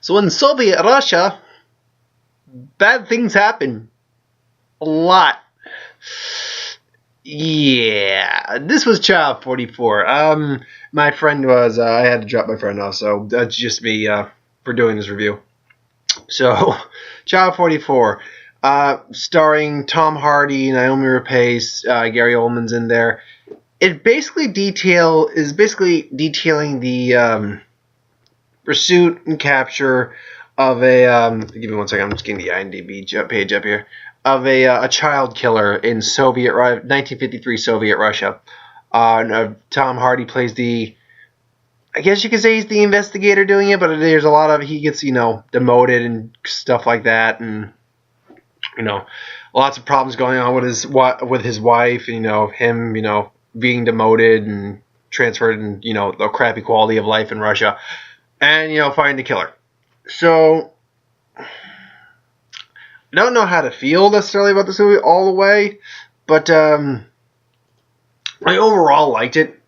So in Soviet Russia, bad things happen. A lot. Yeah, this was Child 44. My friend was, I had to drop my friend off, so that's just me for doing this review. So, Child 44, starring Tom Hardy, Naomi Rapace, Gary Oldman's in there. It basically detailing the pursuit and capture of a give me one second. I'm just getting the IMDb page up here of a child killer in 1953 Soviet Russia. Tom Hardy plays I guess you could say he's the investigator doing it, but there's a lot of he gets demoted and stuff like that, and lots of problems going on with his wife, and him being demoted and transferred, and the crappy quality of life in Russia, and finding the killer. So I don't know how to feel necessarily about this movie all the way, but I overall liked it.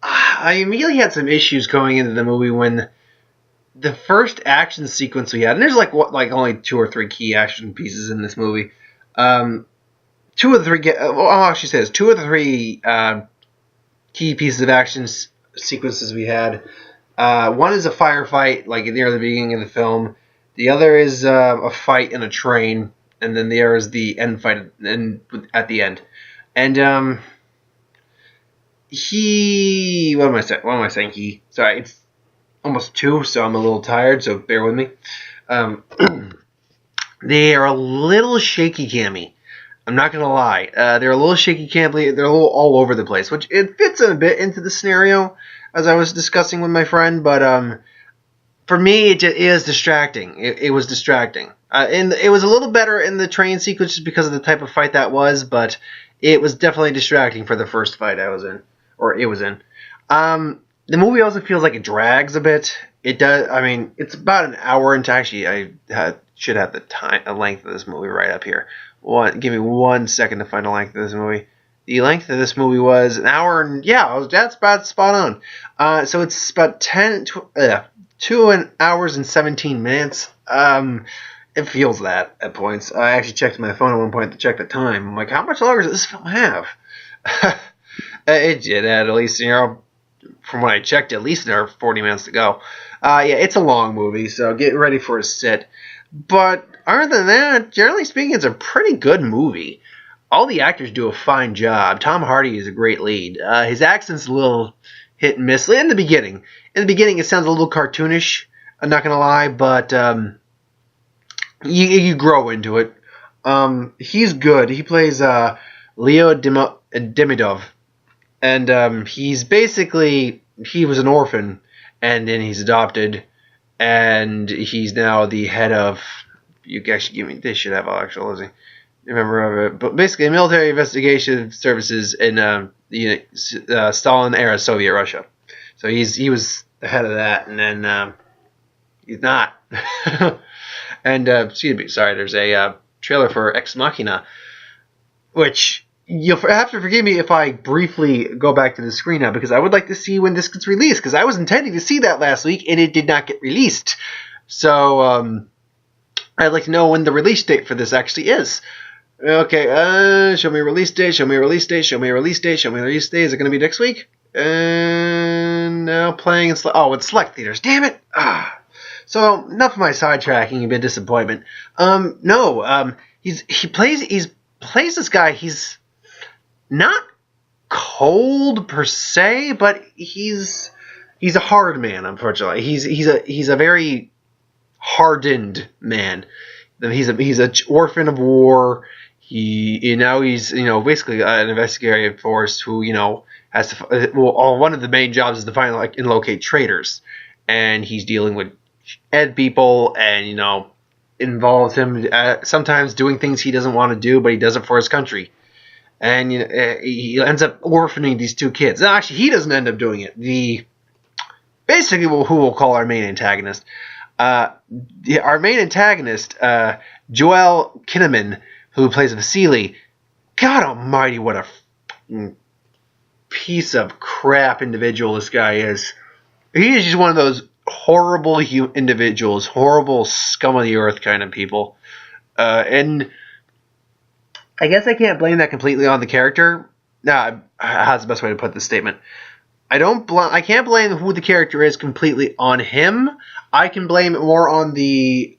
I immediately had some issues going into the movie when the first action sequence we had, and there's only 2 or 3 key action pieces in this movie. 2 of the 3 key pieces of action sequences we had. One is a firefight, near the beginning of the film. The other is a fight in a train, and then there is the end fight at the end. And what am I saying? Sorry, it's almost 2, so I'm a little tired, so bear with me. They are a little shaky cammy. I'm not gonna lie. They're a little shaky cammy. They're a little all over the place, which it fits a bit into the scenario, as I was discussing with my friend. But for me, it is distracting. It was distracting. And it was a little better in the train sequence just because of the type of fight that was, but it was definitely distracting for the first fight it was in. The movie also feels like it drags a bit. It does. I mean, it's about an hour into. Actually, I should have the length of this movie right up here. Give me 1 second to find the length of this movie. The length of this movie was an hour, and that's about spot on. So it's about 2 hours and 17 minutes. It feels that at points. I actually checked my phone at one point to check the time. I'm like, how much longer does this film have? It did at least, from when I checked, at least there are 40 minutes to go. It's a long movie, so get ready for a sit. But other than that, generally speaking, it's a pretty good movie. All the actors do a fine job. Tom Hardy is a great lead. His accent's a little hit and miss. In the beginning, it sounds a little cartoonish. I'm not gonna lie, but you grow into it. He's good. He plays Leo Demidov. And he was an orphan, and then he's adopted, and he's now the head of, they should have actual, is he? Remember of it, but basically military investigation services in the Stalin-era Soviet Russia. So he was the head of that, and then he's not. And, excuse me, sorry, there's a trailer for Ex Machina, which... You'll have to forgive me if I briefly go back to the screen now, because I would like to see when this gets released, because I was intending to see that last week, and it did not get released. So, I'd like to know when the release date for this actually is. Okay, show me a release date, show me a release date, show me a release date, show me a release date. Is it going to be next week? And now playing in it's select theaters. Damn it! So, enough of my sidetracking and bit disappointment. He plays this guy, he's not cold per se, but he's a hard man. Unfortunately, he's a very hardened man. He's an orphan of war. He's basically an investigative force who has to. One of the main jobs is to find and locate traitors, and he's dealing with people, and involves him sometimes doing things he doesn't want to do, but he does it for his country. And he ends up orphaning these 2 kids. Now, actually, he doesn't end up doing it. Who we'll call our main antagonist. Our main antagonist, Joel Kinnaman, who plays Vasily. God almighty, what a piece of crap individual this guy is. He is just one of those horrible individuals, horrible scum of the earth kind of people. And I guess I can't blame that completely on the character. Nah, how's the best way to put this statement? I can't blame who the character is completely on him. I can blame it more on the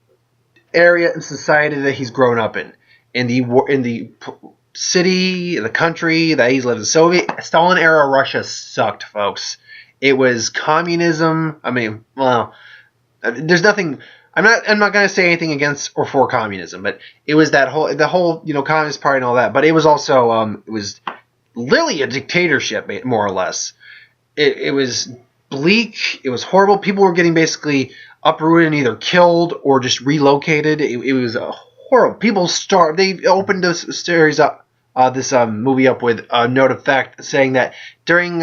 area and society that he's grown up in the city, the country that he's lived in. Stalin era Russia sucked, folks. It was communism. I mean, well, there's nothing. I'm not going to say anything against or for communism, but it was the whole Communist Party and all that. But it was also it was literally a dictatorship, more or less. It was bleak. It was horrible. People were getting basically uprooted and either killed or just relocated. It was horrible. People starved. They opened this series up, this movie up with a note of fact saying that during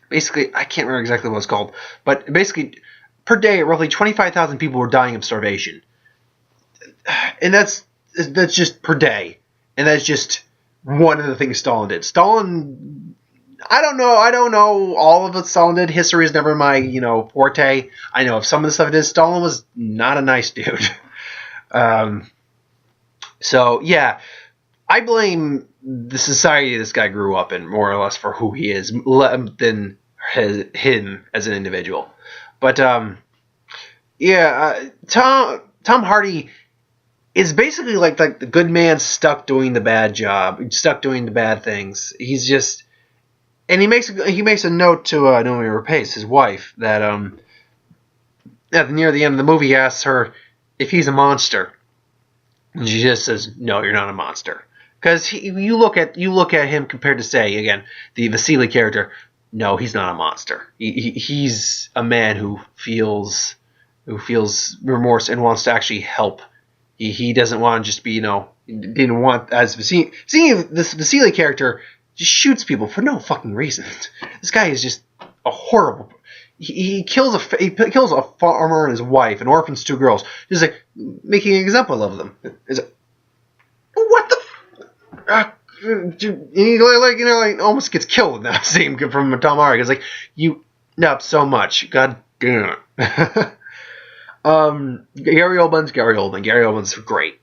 basically, I can't remember exactly what it's called, but basically per day, roughly 25,000 people were dying of starvation, and that's just per day, and that's just one of the things Stalin did. Stalin, I don't know all of what Stalin did. History is never my forte. I know of some of the stuff he did. Stalin was not a nice dude. So yeah, I blame the society this guy grew up in more or less for who he is than him as an individual. But Tom Hardy is basically like the good man stuck doing the bad job, stuck doing the bad things. He's just, and he makes a note to Noomi Rapace, his wife, that near the end of the movie he asks her if he's a monster, and she just says, "No, you're not a monster." Because you look at him compared to, say, again, the Vasily character. No, he's not a monster. He's a man who feels remorse and wants to actually help. He doesn't want to just be, didn't want, as Vasily, this Vasily character just shoots people for no fucking reason. This guy is just a horrible. He kills a farmer and his wife and orphans 2 girls, just like making an example of them. Is it, what the? He almost gets killed in that scene from Tom Hardy. It's like, you nub so much. God damn it. Gary Oldman's Gary Oldman. Gary Oldman's great.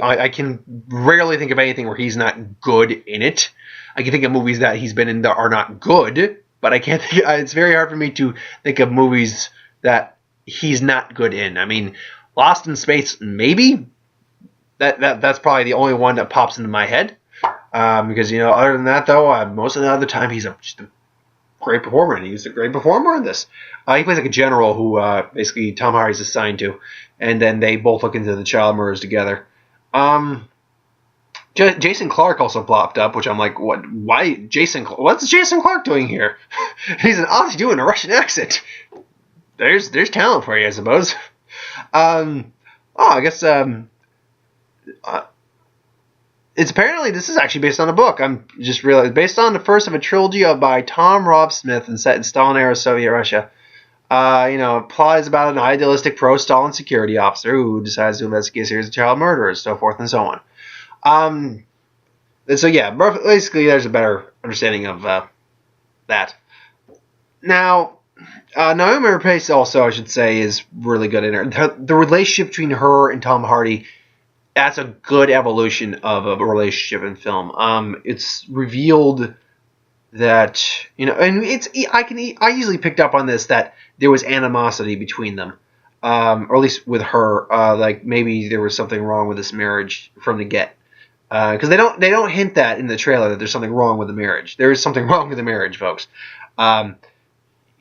I can rarely think of anything where he's not good in it. I can think of movies that he's been in that are not good, but I can't think. It's very hard for me to think of movies that he's not good in. I mean, Lost in Space, maybe. That's probably the only one that pops into my head. Because other than that, though, most of the other time he's just a great performer, and he's a great performer in this. He plays like a general who basically Tom Hardy's assigned to, and then they both look into the child murders together. Jason Clarke also plopped up, which I'm like, what? Why Jason? What's Jason Clarke doing here? He's obviously doing a Russian accent. There's talent for you, I suppose. I guess it's apparently this is actually based on a book. I'm just realized based on the first of a trilogy by Tom Rob Smith and set in Stalin-era Soviet Russia. Plot is about an idealistic pro-Stalin security officer who decides to investigate a series of child murderers, so forth and so on. And so yeah, basically there's a better understanding of that. Now, Noomi Rapace also, I should say, is really good in her. The relationship between her and Tom Hardy, that's a good evolution of a relationship in film. It's revealed that, and I easily picked up on this, that there was animosity between them, or at least with her. Like maybe there was something wrong with this marriage from the get, because they don't hint that in the trailer that there's something wrong with the marriage. There is something wrong with the marriage, folks.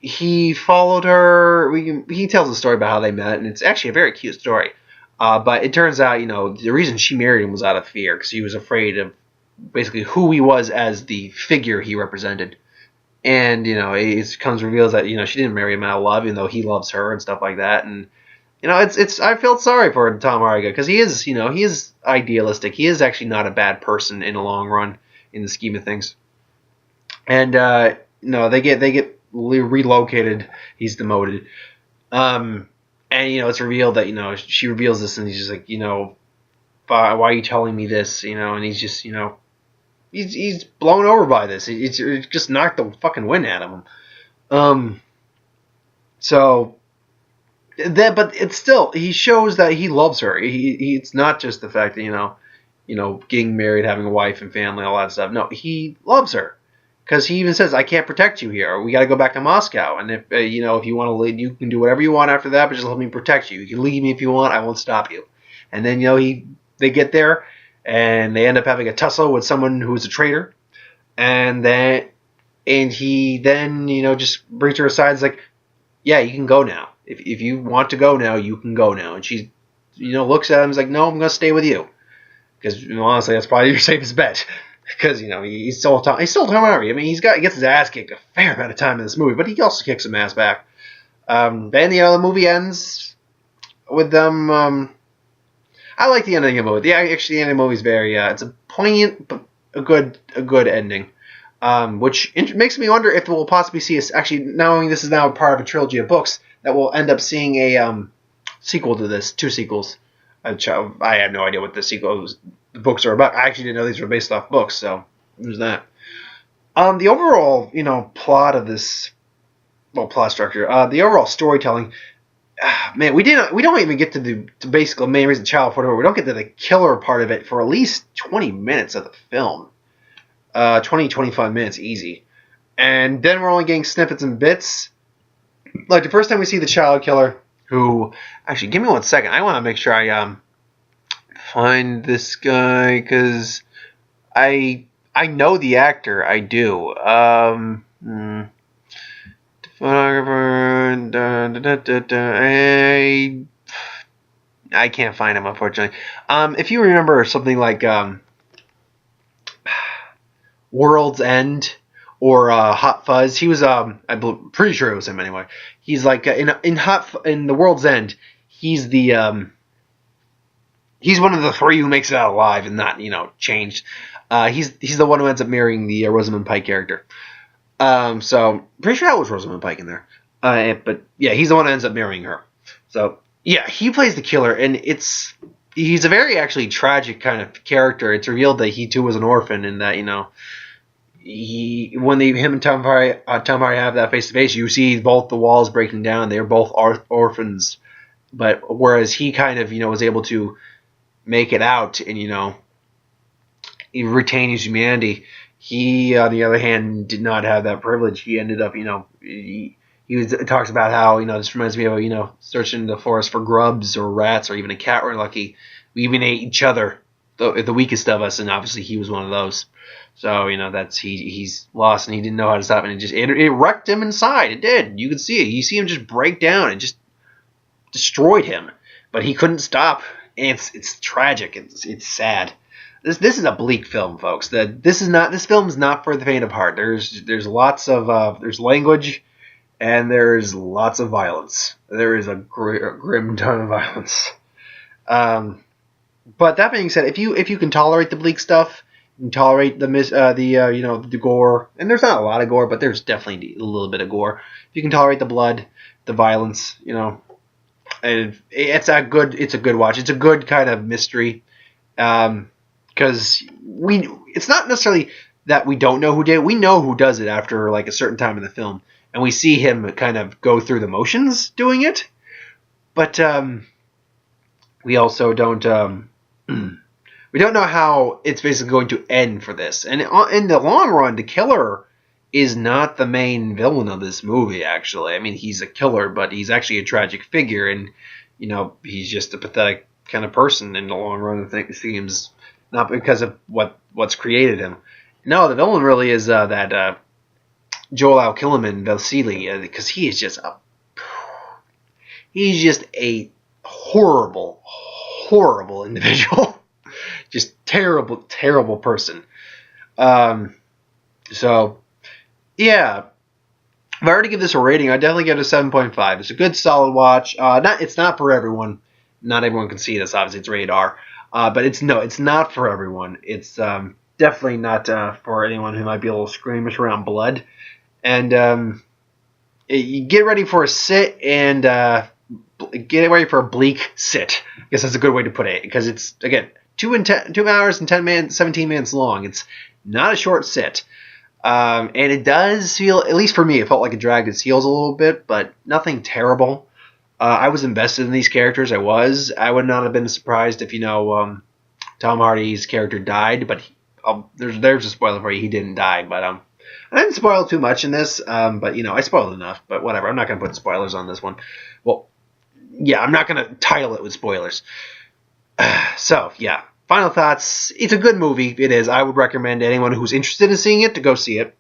He followed her. He tells a story about how they met, and it's actually a very cute story. But it turns out, the reason she married him was out of fear, because he was afraid of basically who he was as the figure he represented. And, it comes reveals that, she didn't marry him out of love, even though he loves her and stuff like that. And, I felt sorry for Tom Hardy, because he is, he is idealistic. He is actually not a bad person in the long run, in the scheme of things. And, they get relocated. He's demoted. And, it's revealed that, she reveals this, and he's just like, why are you telling me this? And he's just, he's blown over by this. It just knocked the fucking wind out of him. So that, but it's still, he shows that he loves her. It's not just the fact that getting married, having a wife and family, all that stuff. No, he loves her. Because he even says, "I can't protect you here. We got to go back to Moscow. And if if you want to leave, you can do whatever you want after that. But just let me protect you. You can leave me if you want. I won't stop you." And then they get there, and they end up having a tussle with someone who's a traitor. And he then just brings her aside. It's like, "Yeah, you can go now. If you want to go now, you can go now." And she looks at him and is like, "No, I'm going to stay with you." Because honestly, that's probably your safest bet. Because he's still Tom Hardy. I mean, he gets his ass kicked a fair amount of time in this movie, but he also kicks some ass back. Then the movie ends with them. I like the ending of the movie. The ending of the movie is very. It's a poignant but a good ending, which makes me wonder if we'll possibly see us actually knowing this is now part of a trilogy of books that we'll end up seeing a sequel to this, 2 sequels. I have no idea what the books are about. I actually didn't know these were based off books, so there's that. The overall, plot of this, plot structure, the overall storytelling, man, we don't even get to the basically main reason child porn. We don't get to the killer part of it for at least 20 minutes of the film. 25 minutes easy. And then we're only getting snippets and bits. Like the first time we see the child killer, who, actually, give me 1 second. I want to make sure I find this guy, because I know the actor. I do. Photographer. I can't find him, unfortunately. If you remember something like World's End or Hot Fuzz, he was I'm pretty sure it was him anyway. He's like in the World's End. He's the he's one of the 3 who makes it out alive and not changed. He's the one who ends up marrying the Rosamund Pike character. So pretty sure that was Rosamund Pike in there. But yeah, he's the one who ends up marrying her. So yeah, he plays the killer, and he's a very actually tragic kind of character. It's revealed that he too was an orphan, and that him and Tom Hardy have that face to face, you see both the walls breaking down. They're both orphans, but whereas he kind of was able to make it out and retain his humanity, he on the other hand did not have that privilege. He ended up he talks about how this reminds me of searching the forest for grubs or rats or even a cat we're lucky. We even ate each other, the weakest of us, and obviously he was one of those. So that's he's lost and he didn't know how to stop, and it wrecked him inside. It did. You could see it. You see him just break down. It just destroyed him, but he couldn't stop. And it's tragic. It's sad. This is a bleak film, folks. This film is not for the faint of heart. There's lots of there's language, and there's lots of violence. There is a grim ton of violence. But that being said, if you can tolerate the bleak stuff, you can tolerate the gore, and there's not a lot of gore, but there's definitely a little bit of gore. If you can tolerate the blood, the violence, and it's a good watch. It's a good kind of mystery, because it's not necessarily that we don't know who did it. We know who does it after like a certain time in the film, and we see him kind of go through the motions doing it, but we also don't we don't know how it's basically going to end for this. And in the long run, the killer is not the main villain of this movie, actually. I mean, he's a killer, but he's actually a tragic figure, and he's just a pathetic kind of person in the long run. I think it seems, not because of what's created him. No, the villain really is that Joel Al Killiman, Vasily, because he's just a horrible individual. Just terrible person. So, yeah. If I were to give this a rating, I'd definitely give it a 7.5. It's a good, solid watch. It's not for everyone. Not everyone can see this. Obviously, it's rated R. But it's not for everyone. It's definitely not for anyone who might be a little squeamish around blood. And you get ready for a sit and get ready for a bleak sit. I guess that's a good way to put it, because it's, again, 2 hours and 17 minutes long. It's not a short sit. And it does feel, at least for me, it felt like it dragged its heels a little bit, but nothing terrible. I was invested in these characters. I would not have been surprised if, Tom Hardy's character died, but there's a spoiler for you. He didn't die, but I didn't spoil too much in this, but I spoiled enough. But whatever, I'm not going to put spoilers on this one. Well, yeah, I'm not going to title it with spoilers. So yeah, final thoughts. It's a good movie. It is. I would recommend anyone who's interested in seeing it to go see it.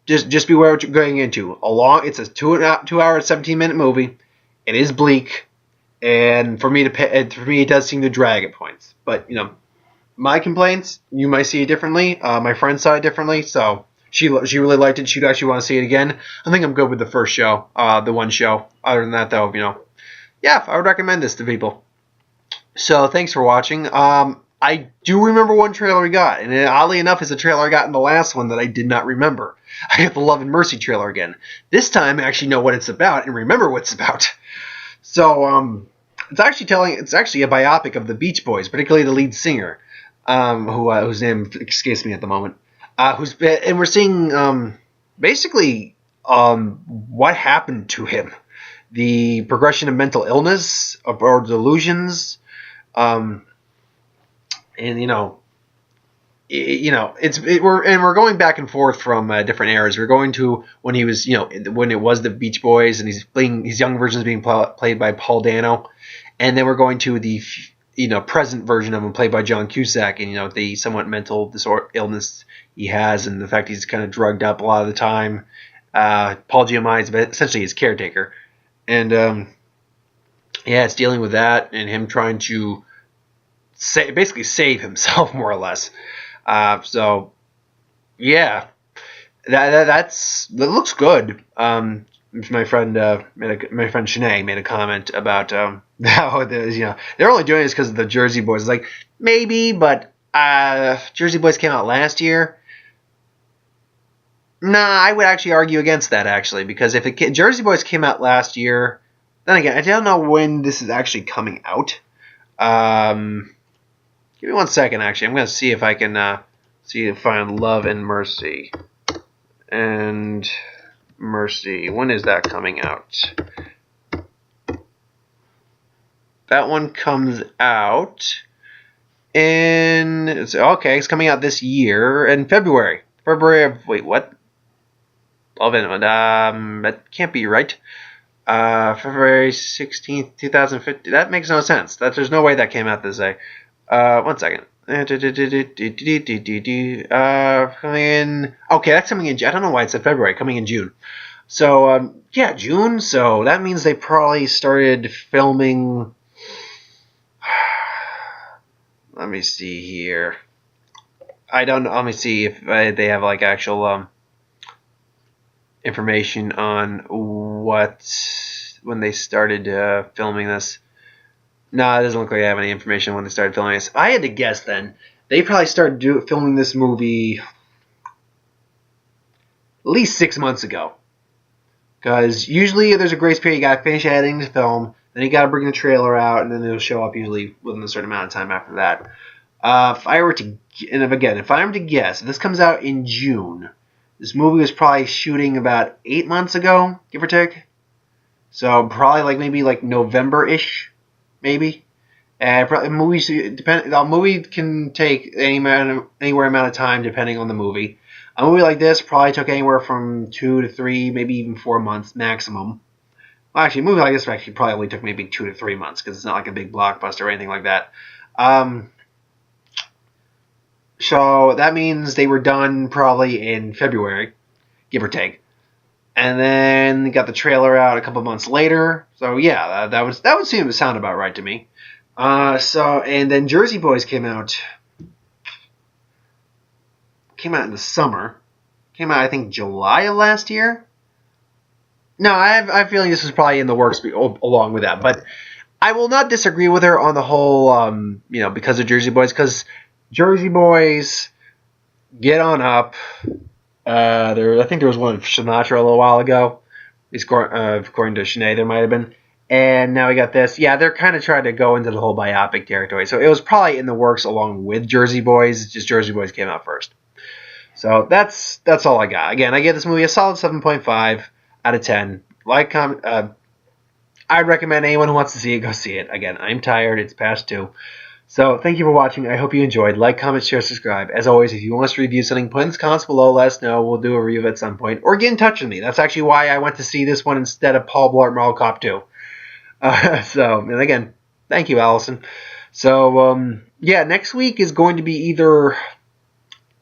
Just beware what you're going into. It's a 2 hour 17-minute movie. It is bleak, and for me it does seem to drag at points. But my complaints, you might see it differently. My friend saw it differently, so she really liked it. She'd actually want to see it again. I think I'm good with the first show, the one show. Other than that, though, yeah, I would recommend this to people. So thanks for watching. I do remember one trailer we got, and oddly enough, is a trailer I got in the last one that I did not remember. I got the Love and Mercy trailer again. This time, I actually know what it's about and remember what it's about. So it's actually a biopic of the Beach Boys, particularly the lead singer, whose name escapes me at the moment. And we're seeing basically what happened to him, the progression of mental illness or delusions. We're going back and forth from different eras. We're going to when he was, when it was the Beach Boys, and he's playing his young versions being played by Paul Dano, and then we're going to the present version of him played by John Cusack, and the somewhat mental illness he has, and the fact he's kind of drugged up a lot of the time. Paul Giamatti is essentially his caretaker, and it's dealing with that and him trying to basically save himself, more or less. So yeah, that looks good. My friend Shanae made a comment about how they're only doing this because of the Jersey Boys. It's like, maybe, but Jersey Boys came out last year. Nah, I would actually argue against that, actually, because if Jersey Boys came out last year, then again, I don't know when this is actually coming out. Give me 1 second, actually. I'm going to see if I can find Love and Mercy. And Mercy, when is that coming out? That one comes out it's coming out this year in February. Wait, what? Love and that can't be right. February 16th, 2015. That makes no sense. There's no way that came out this day. 1 second. Coming in. Okay, that's coming in. I don't know why it said February. Coming in June. So June. So that means they probably started filming. Let me see here. I don't know. Let me see if they have like actual information on when they started filming this. No, it doesn't look like I have any information when they started filming this. If I had to guess, then they probably started filming this movie at least 6 months ago. Because usually there's a grace period. You got to finish editing the film, then you got to bring the trailer out, and then it'll show up usually within a certain amount of time after that. If I were to guess, if this comes out in June, this movie was probably shooting about 8 months ago, give or take. So probably maybe November-ish. Maybe, probably movies depend. A movie can take anywhere amount of time depending on the movie. A movie like this probably took anywhere from 2 to 3, maybe even 4 months maximum. Well, actually, a movie like this actually probably only took maybe 2 to 3 months because it's not like a big blockbuster or anything like that. So that means they were done probably in February, give or take. And then they got the trailer out a couple months later. So yeah, that would seem to sound about right to me. And then Jersey Boys came out in the summer. Came out, I think, July of last year. No, I have a feeling this was probably in the works along with that. But I will not disagree with her on the whole, because of Jersey Boys. Because Jersey Boys, get on up. I think there was one of Sinatra a little while ago. According to Sinead, there might have been. And now we got this. Yeah, they're kind of trying to go into the whole biopic territory. So it was probably in the works along with Jersey Boys. Just Jersey Boys came out first. So that's all I got. Again, I give this movie a solid 7.5 out of 10. I'd recommend anyone who wants to see it, go see it. Again, I'm tired. It's past 2. So thank you for watching. I hope you enjoyed. Like, comment, share, subscribe. As always, if you want us to review something, put in the comments below. Let us know. We'll do a review at some point. Or get in touch with me. That's actually why I went to see this one instead of Paul Blart Mall Cop 2. And again, thank you, Allison. So, yeah, next week is going to be either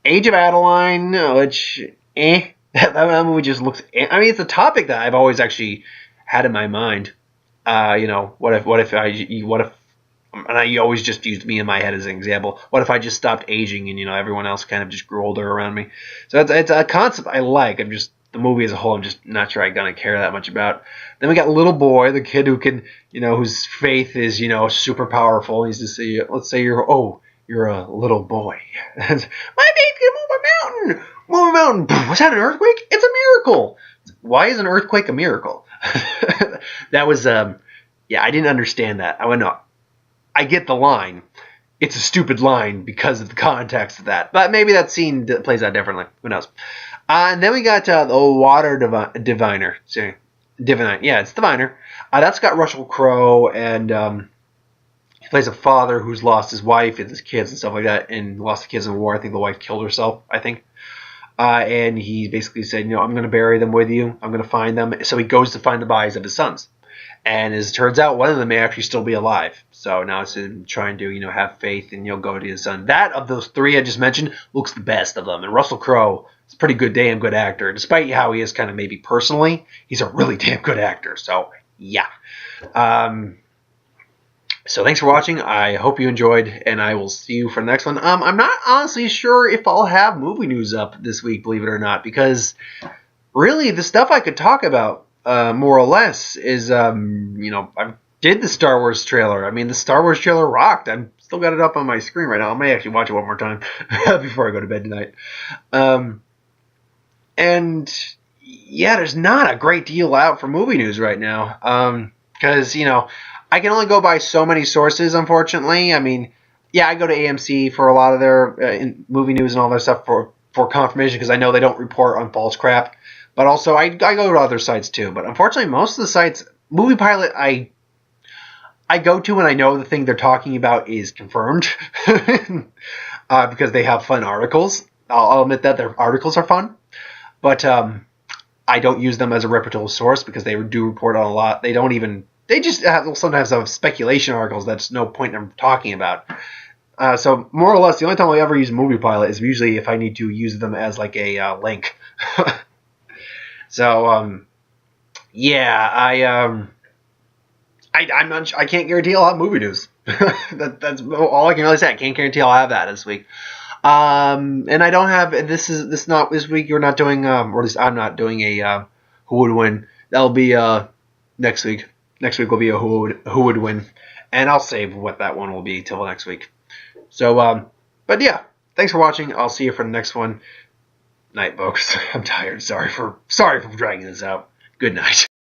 Age of Adeline, which, that movie just looks, I mean, it's a topic that I've always actually had in my mind. What if, and I always just used me in my head as an example. What if I just stopped aging and, everyone else kind of just grew older around me? So it's a concept I like. The movie as a whole, I'm just not sure I'm going to care that much about. Then we got Little Boy, the kid who can, whose faith is, super powerful. He's just, let's say you're a little boy. My faith can move a mountain. Move a mountain. Was that an earthquake? It's a miracle. Why is an earthquake a miracle? That was, I didn't understand that. I went, no. I get the line. It's a stupid line because of the context of that. But maybe that scene plays out differently. Who knows? And then we got the Water Diviner. Divine. Yeah, it's Diviner. That's got Russell Crowe, and he plays a father who's lost his wife and his kids and stuff like that, and lost the kids in the war. I think the wife killed herself, and he basically said, I'm going to bury them with you. I'm going to find them. So he goes to find the bodies of his sons. And as it turns out, one of them may actually still be alive. So now it's him trying to, have faith and go to his son. That, of those 3 I just mentioned, looks the best of them. And Russell Crowe is a pretty damn good actor. Despite how he is kind of maybe personally, he's a really damn good actor. So, yeah. So thanks for watching. I hope you enjoyed, and I will see you for the next one. I'm not honestly sure if I'll have movie news up this week, believe it or not, because really the stuff I could talk about, more or less, is, I did the Star Wars trailer. I mean, the Star Wars trailer rocked. I've still got it up on my screen right now. I may actually watch it one more time before I go to bed tonight. And, yeah, there's not a great deal out for movie news right now. Because, I can only go by so many sources, unfortunately. I mean, yeah, I go to AMC for a lot of their movie news and all that stuff for confirmation, because I know they don't report on false crap. But also, I go to other sites too. But unfortunately, most of the sites, Movie Pilot, I go to when I know the thing they're talking about is confirmed. Because they have fun articles. I'll admit that their articles are fun. But I don't use them as a reputable source because they do report on a lot. They just sometimes have speculation articles that's no point in them talking about. So more or less, the only time I ever use Movie Pilot is usually if I need to use them as like a link. So, yeah, I can't guarantee I'll have movie news. That's all I can really say. I can't guarantee I'll have that this week. And I don't have, this week you're not doing, or at least I'm not doing a, who would win. That'll be, next week. Next week will be a who would win. And I'll save what that one will be till next week. So, but yeah, thanks for watching. I'll see you for the next one. Night, folks. I'm tired. Sorry for dragging this out. Good night.